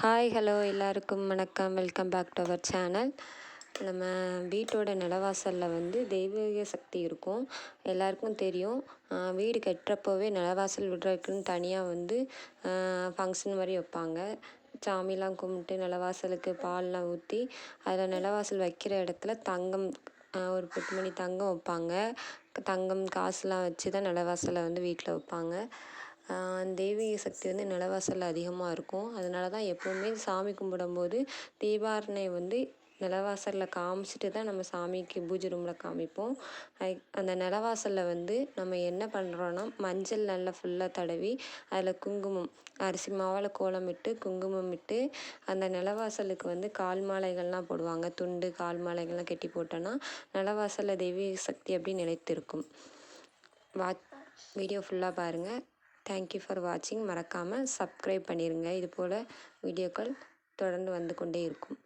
Hi hello எல்லாருக்கும் வணக்கம். Welcome back to our channel. நம்ம வீட்டோட நிலவாசலில் வந்து தெய்வீக சக்தி இருக்கும். எல்லாருக்கும் தெரியும். வீடு கட்டுறப்போவே நிலவாசல் விடுறதுக்குன்னு தனியாக வந்து ஃபங்க்ஷன் மாதிரி வைப்பாங்க. சாமிலாம் கும்பிட்டு நிலவாசலுக்கு பால்லாம் ஊற்றி அதில் நிலவாசல் வைக்கிற இடத்துல தங்கம், ஒரு 10 மணி தங்கம் வைப்பாங்க. தங்கம் காசுலாம் வச்சு தான் நிலவாசலை வந்து வீட்டில் வைப்பாங்க. தெய்வீக சக்தி வந்து நிலவாசலில் அதிகமாக இருக்கும். அதனால தான் எப்போவுமே சாமி கும்பிடும்போது தீபாரணையை வந்து நிலவாசலில் காமிச்சிட்டு தான் நம்ம சாமிக்கு பூஜை ரூமில் காமிப்போம். அந்த நிலவாசலில் வந்து நம்ம என்ன பண்ணுறோன்னா, மஞ்சள் நல்லா ஃபுல்லாக தடவி அதில் குங்குமம், அரிசி மாவில் கோலமிட்டு குங்குமம் இட்டு அந்த நிலவாசலுக்கு வந்து கால் மாலைகள்லாம் போடுவாங்க. துண்டு கால் மாலைகள்லாம் கட்டி போட்டோன்னா நிலவாசலில் தெய்வீக சக்தி அப்படி நிலைத்திருக்கும். வீடியோ ஃபுல்லாக பாருங்கள். தேங்க்யூ ஃபார் வாட்சிங். மறக்காமல் சப்ஸ்கிரைப் பண்ணிடுங்க. இது போல் வீடியோக்கள் தொடர்ந்து வந்து கொண்டே இருக்கும்.